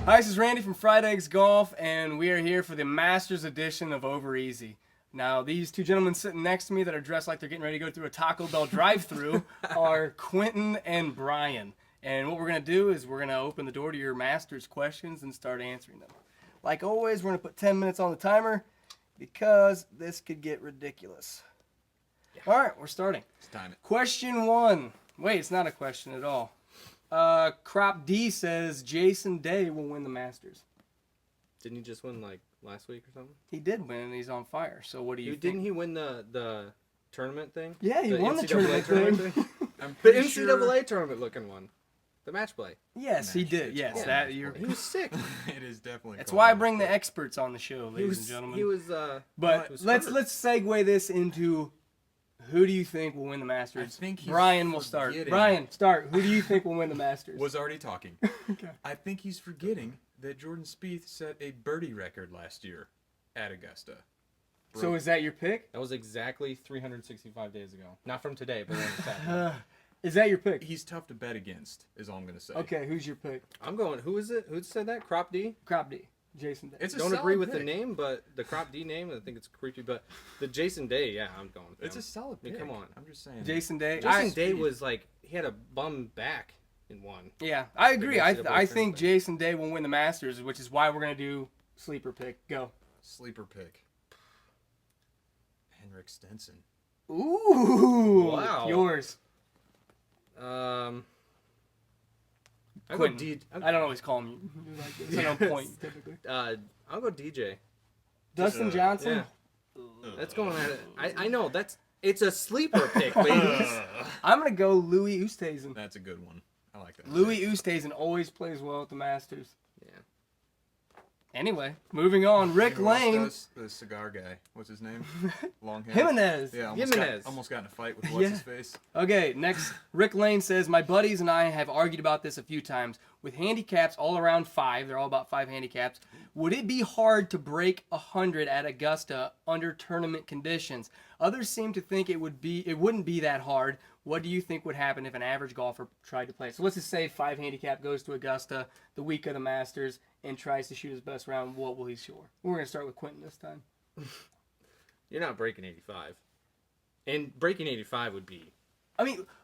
Hi, this is Randy from Fried Eggs Golf, and we are here for the Masters edition of Over Easy. Now, these two gentlemen sitting next to me that are dressed like they're getting ready to go through a Taco Bell drive-thru are Quinton and Bryan. And what we're going to do is we're going to open the door to your Masters questions and start answering them. Like always, we're going to put 10 minutes on the timer because this could get ridiculous. Yeah. All right, we're starting. Let's time it. Question 1. Wait, it's not a question at all. Crop D says Jason Day will win the Masters. Didn't he just win like last week or something? He did win, and he's on fire. So what do you think? Didn't he win the tournament thing? Yeah, he won the NCAA tournament thing. I'm the NCAA tournament looking one. The match play. Yes, he did. Yes, yeah. He was sick. It is definitely. That's why I bring the experts on the show, ladies and gentlemen. He was. But let's segue this into who do you think will win the Masters? I think Bryan will start. Bryan, start. Who do you think will win the Masters? Was already talking. Okay. I think he's forgetting that Jordan Spieth set a birdie record last year at Augusta. So is that your pick? That was exactly 365 days ago. Not from today, but when it happened. Is that your pick? He's tough to bet against, is all I'm going to say. Okay, who's your pick? I'm going. Who is it? Who said that? Crop D? Crop D. Jason Day. Don't agree with the name, but the Crop D name, I think it's creepy. But the Jason Day, yeah, I'm going. It's a solid pick. Come on. I'm just saying. Jason Day. Jason Day was like, he had a bum back in one. Yeah, I agree. I think Jason Day will win the Masters, which is why we're going to do sleeper pick. Go. Sleeper pick. Henrik Stenson. Ooh. Wow. Yours. I go D. I don't always call him like this. I don't point typically. I'll go DJ. Dustin Johnson. Yeah. That's going at it. I know it's a sleeper pick, ladies. I'm gonna go Louis Oosthuizen. That's a good one. I like that. Louis Oosthuizen always plays well at the Masters. Yeah. Anyway, moving on. Rick Lane. The cigar guy. What's his name? Long hair. Jimenez. Yeah, almost got in a fight with what's his face. Okay, next. Rick Lane says, my buddies and I have argued about this a few times. With handicaps all around 5, they're all about 5 handicaps, would it be hard to break 100 at Augusta under tournament conditions? Others seem to think it wouldn't be that hard. What do you think would happen if an average golfer tried to play? So let's just say 5 handicap goes to Augusta the week of the Masters and tries to shoot his best round. What will he score? We're going to start with Quinton this time. You're not breaking 85. And breaking 85 would be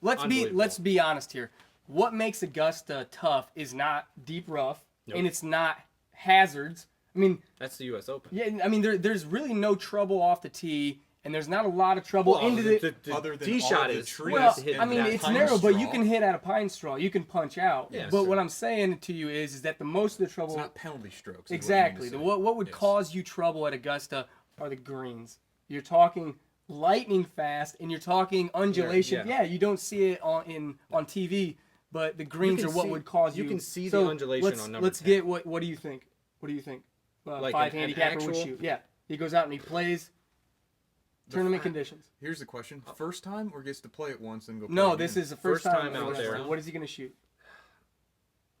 let's be honest here. What makes Augusta tough is not deep rough, and it's not hazards. I mean, that's the U.S. Open. Yeah, I mean, there's really no trouble off the tee, and there's not a lot of trouble into the other than tee shot is. Well, I mean, it's narrow, but you can hit at a pine straw. You can punch out. Yeah, but what I'm saying to you is that the most of the trouble. It's not penalty strokes. Exactly. What would cause you trouble at Augusta are the greens. You're talking lightning fast, and you're talking undulation. Yeah, you don't see it on TV. But the greens are what would cause you. You can see the undulation on number 10. Let's get what do you think? What do you think? Like 5 handicapper would shoot. Yeah, he goes out and he plays tournament conditions. Here's the question: first time or gets to play it once and go? No, this is the first time out there. What is he gonna shoot?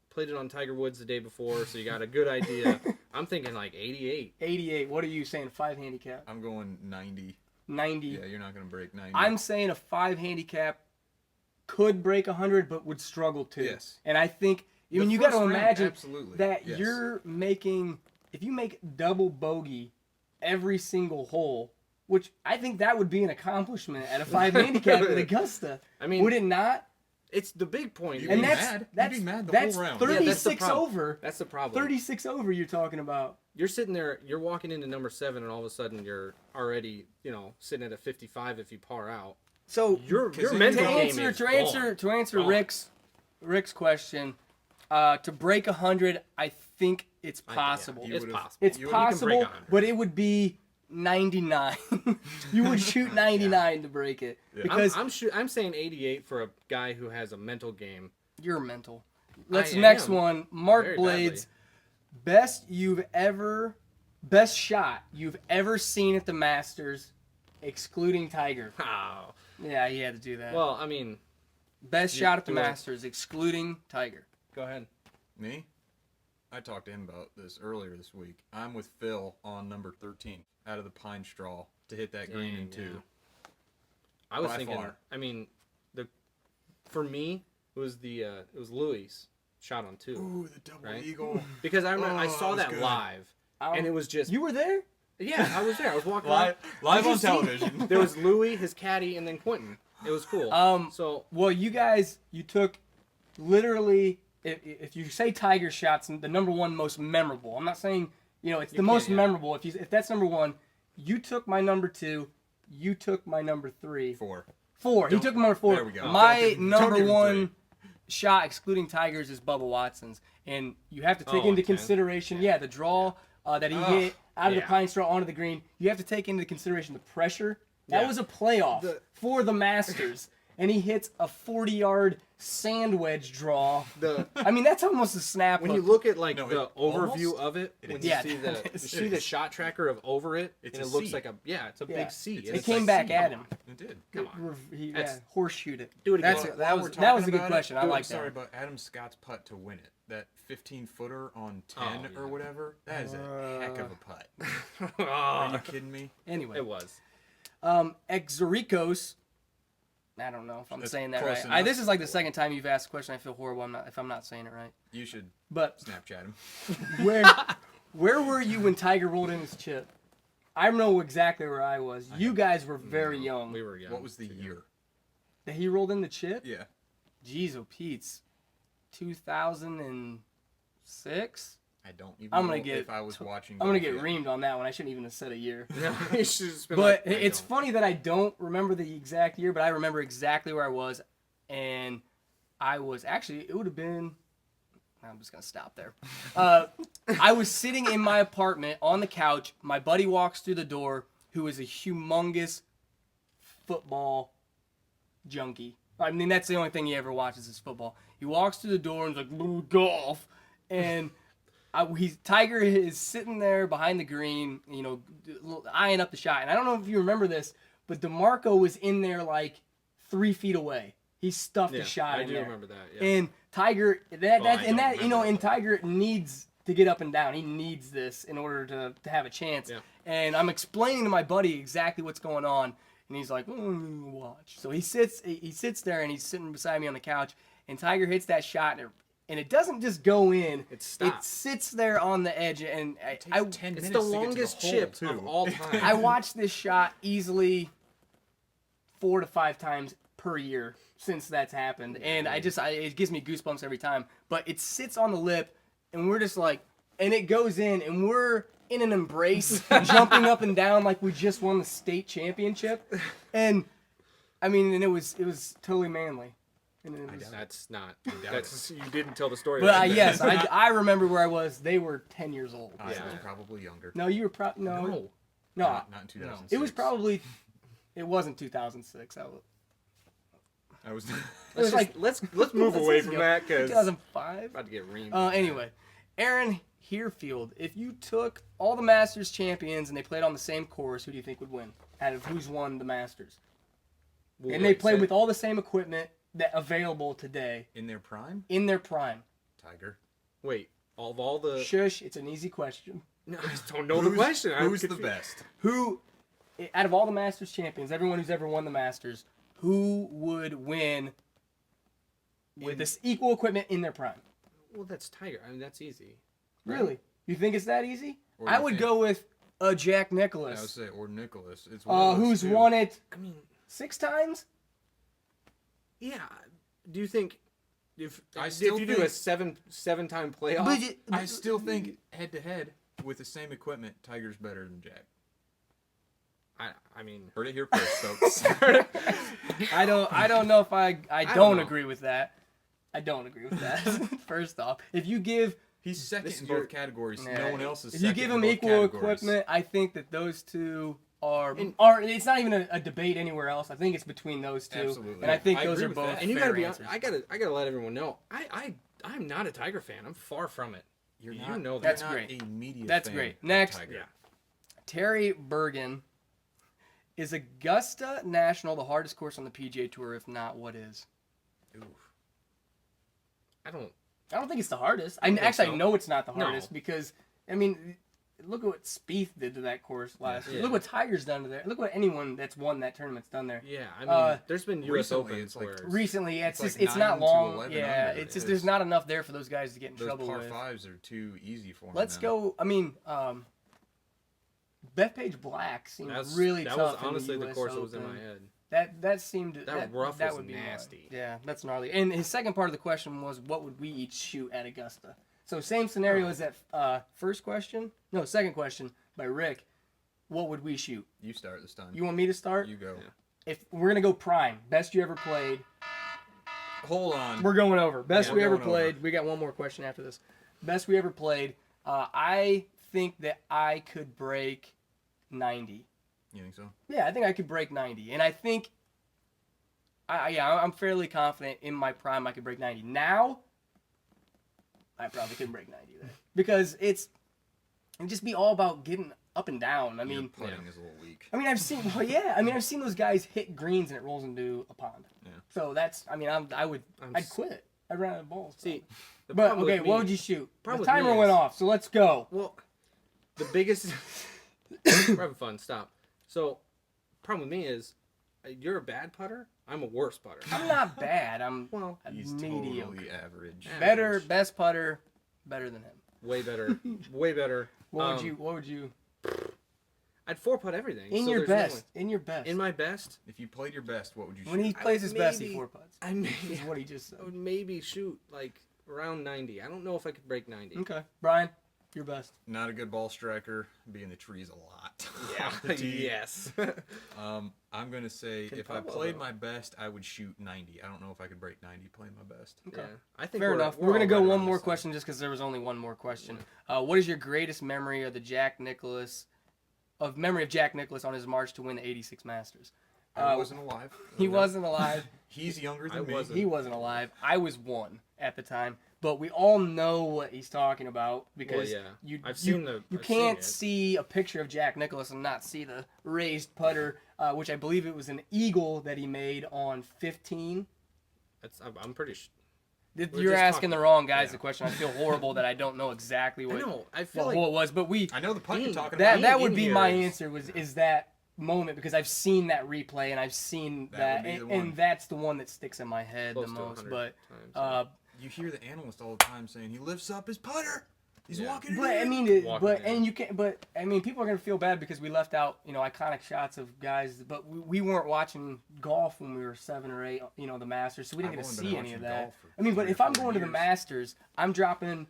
Played it on Tiger Woods the day before, so you got a good idea. I'm thinking like 88. 88. What are you saying? 5 handicap. I'm going 90. 90. Yeah, you're not gonna break 90. I'm saying a 5 handicap could break 100, but would struggle to. Yes. And I think, I mean, you got to imagine that yes. You're making, if you make double bogey every single hole, which I think that would be an accomplishment at a 5 handicap at Augusta. I mean, would it not? It's the big point. You'd be mad the whole round. 36 over. That's the problem. 36 over you're talking about. You're sitting there, you're walking into number 7, and all of a sudden you're already, sitting at a 55 if you par out. So your mental game is to answer Rick's question, to break 100, I think it's possible. It's possible. It's possible, but it would be 99. You would shoot 99 to break it. Yeah. Because I'm saying 88 for a guy who has a mental game. You're mental. Next one. Mark Blades, best shot you've ever seen at the Masters, excluding Tiger. Oh. Yeah, he had to do that. Well, I mean, best shot at the Masters, excluding Tiger. Go ahead. Me? I talked to him about this earlier this week. I'm with Phil on number 13 out of the pine straw to hit that green in 2. Yeah. I was thinking. I mean, for me, it was Louis shot on 2. Ooh, the double Right? eagle. Because I remember I Oh, saw that was that good. live, and it was just You were there? yeah, I was there. I was walking Live Did you on see- television. There was Louis, his caddy, and then Quinton. It was cool. So Well, you guys, you took literally, if you say Tiger shots, the number one most memorable. I'm not saying, it's the most memorable. If that's number one, you took my number 2, you took my number 3. 4. 4. He took my number 4. There we go. My Don't give number him 1 shot, excluding Tiger's, is Bubba Watson's. And you have to take into okay. consideration, the draw that he hit out of the pine straw onto the green. You have to take into consideration the pressure. That was a playoff for the Masters. And he hits a 40-yard sand wedge draw. I mean, that's almost a snap. when hook. you look at the almost- overview of it, when Yeah, you see the shot tracker of over it, It's and a it looks C. like it's a big C. It It's came like, back at him. It did. Come on. He That's- horseshoed it. Do it again. That was a good question. I like that. Sorry, but Adam Scott's putt to win it. That 15-footer on 10 or whatever. That is a heck of a putt. Are you kidding me? Anyway, It was. Exoricos. I don't know if I'm That's saying that close right. enough. This is like the second time you've asked a question. I feel horrible if I'm not saying it right. You should But Snapchat him. where were you when Tiger rolled in his chip? I know exactly where I was. You guys were very young. We were young. What was the year? That he rolled in the chip? Yeah. Jeez, oh Pete's 2006. I don't even I'm gonna know get. if I was watching. I'm gonna get golf yet. reamed on that one. I shouldn't even have said a year. You should just been But like, I it's don't. funny that I don't remember the exact year, but I remember exactly where I was, and I was actually. It would have been. I'm just gonna stop there. I was sitting in my apartment on the couch. My buddy walks through the door, who is a humongous football junkie. I mean, that's the only thing he ever watches is football. He walks through the door and is like, "Ooh, golf," and Tiger is sitting there behind the green, eyeing up the shot. And I don't know if you remember this, but DeMarco was in there like 3 feet away. He stuffed a shot I in do there. remember that. Yeah. And Tiger, and Tiger needs to get up and down. He needs this in order to have a chance. Yeah. And I'm explaining to my buddy exactly what's going on, and he's like, "Watch." So he sits there, and he's sitting beside me on the couch, and Tiger hits that shot, and it doesn't just go in. It stops. It sits there on the edge, and It takes 10 It's minutes the to get to longest the hole, chip too. of all time. I watch this shot easily 4 to 5 times per year since that's happened, and it gives me goosebumps every time. But it sits on the lip, and we're just like, and it goes in, and we're in an embrace, jumping up and down like we just won the state championship, and I mean, and it was totally manly. And it was, That's not. That's you didn't tell the story. but right. yes, I remember where I was. They were 10 years old. I was Yeah. probably younger. No, you were no. No. Not in 2006. It was probably. It wasn't 2006. I was. It was like let's move away from that because 2005. about to get reamed. Anyway, Aaron Herefield, if you took all the Masters champions and they played on the same course, who do you think would win? Out of who's won the Masters? And they played with all the same equipment that available today In their prime? in their prime. Tiger. Wait, of all the. Shush, it's an easy question. No, I just don't know the question. I'm Who's the confused. best? Who, out of all the Masters champions, everyone who's ever won the Masters, who would win with this equal equipment in their prime? Well, that's Tiger. I mean, that's easy. Really? You think it's that easy? Or I you would think- go with Jack I would Nicklaus, say, or Nicholas. It's one of those who's two. won it I mean, 6 times. yeah. Do you think if still you do a seven-time playoff? I still think head to head with the same equipment, Tiger's better than Jack. I mean, Heard it here first, folks. I don't know if I don't don't know. agree with that. I don't agree with that. First off, if you give He's second This in is your- both categories. No one else is if you second give in them both equal categories. equipment, I think that those two are it's not even a debate anywhere else. I think it's between those two. Absolutely. And I think I those agree are with both that. and you fair gotta be. answers. I gotta let everyone know. I'm not a Tiger fan. I'm far from it. You're You not, know that. That's you're not great. a media That's fan great. of Next. Tiger. Yeah. Terry Bergen, is Augusta National the hardest course on the PGA Tour? If not, what is? Oof. I don't. I don't think it's the hardest. I think actually so. know it's not the No. hardest because I mean, look at what Spieth did to that course last year. Yeah. Look what Tiger's done to there. Look what anyone that's won that tournament's done there. Yeah, I mean, there's been U.S. recently, Opens it's like where Recently, it's like just it's not 9 to long. 11 Yeah, under. it's just It's- there's not enough there for those guys to get in those trouble par with. fives are too easy for them. Let's go. I mean, Bethpage Black seemed really that tough. was in the honestly the US course that was in Open. my head. That seemed That rough that was would be nasty. Yeah, that's gnarly. And his second part of the question was, what would we each shoot at Augusta? So same scenario as that second question by Rick. What would we shoot? You start this time. You want me to start? You go. Yeah. If we're gonna go prime, best you ever played. Hold on. We're going over best Yeah, we we're ever going played. over. We got one more question after this. Best we ever played. I think that I could break 90. You think so? Yeah, I think I could break 90, and I think, I'm fairly confident in my prime I could break 90. Now, I probably couldn't break 90 there because it'd just be all about getting up and down. I Your mean, putting is a little weak. I mean, I've seen those guys hit greens and it rolls into a pond. Yeah. So I'd quit. I'd run out of balls. See, the But problem with okay, me- what would you shoot? The problem with me timer went is- off, so let's go. Well, the biggest. We're having fun. Stop. So, problem with me is, you're a bad putter. I'm a worse putter. I'm not bad. I'm Well, He's mediocre. totally average. Better, best putter, better than him. way better. Way better. What would you? I'd 4-putt everything. In so your there's best. In your best. In my best, If you played your best, what would you shoot? When he plays his best, he maybe- 4 putts. I may, Is what he just said. I would maybe shoot like around 90. I don't know if I could break 90. Okay, Brian, your best. Not a good ball striker. Be in the trees a lot. Yeah. Off the tee. Yes. I'm gonna say Can if I Pablo, played though. my best, I would shoot 90. I don't know if I could break 90 playing my best. Okay. Yeah. I think Fair enough. We're all gonna go right one around more this question just because there was only one more question. What is your greatest memory of Jack Nicklaus on his march to win the '86 Masters? I wasn't alive. He wasn't alive. He's younger I than me. wasn't. He wasn't alive. I was 1 at the time, but we all know what he's talking about because yeah. you I've seen you I've can't seen see a picture of Jack Nicklaus and not see the raised putter, which I believe it was an eagle that he made on 15. I'm pretty sure. We're You're just asking the talking- wrong guys yeah. the question. I feel horrible that I don't know exactly I what know. I feel what like hole it was, but I know the putt you're Dean, talking that about. that would in be here my is- answer is that moment because I've seen that replay and I've seen That that, would be the and one. that's the one that sticks in my head close the to most. 100 But times, You hear the analyst all the time saying he lifts up his putter. He's Yeah. walking it But I in. mean, Walking in. people are gonna feel bad because we left out, iconic shots of guys. But we weren't watching golf when we were 7 or 8, the Masters, so we didn't I've get to only been see any watching of that. golf for I mean, but 3 or if I'm 4 going to the years. Masters, I'm dropping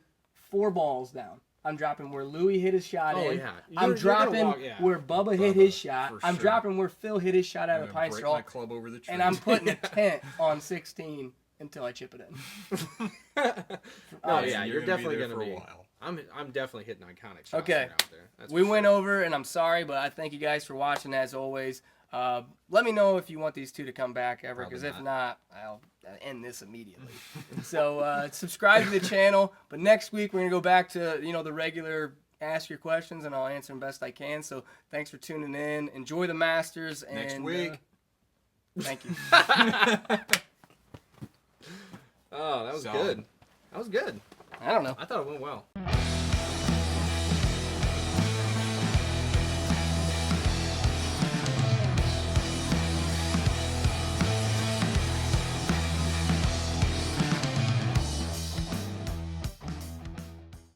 4 balls down. I'm dropping where Louis hit his shot Oh, in. yeah. I'm You're gonna dropping walk- yeah. where Bubba hit his Bubba, shot. for I'm sure. dropping where Phil hit his shot out I'm of the gonna pine break straw. my club over the tree. And I'm putting a tent on 16 until I chip it in. Oh yeah, you're you're gonna be definitely there gonna for a be. while. I'm definitely hitting iconic shots Okay. out there. That's We for went sure. over, and I'm sorry, but I thank you guys for watching as always. Let me know if you want these two to come back ever, because if Probably not, I'll end this immediately. So subscribe to the channel. But next week we're gonna go back to the regular ask your questions, and I'll answer them best I can. So thanks for tuning in. Enjoy the Masters. And, Next week. Thank you. Oh, that was Solid. good. That was good. I don't know. I thought it went well.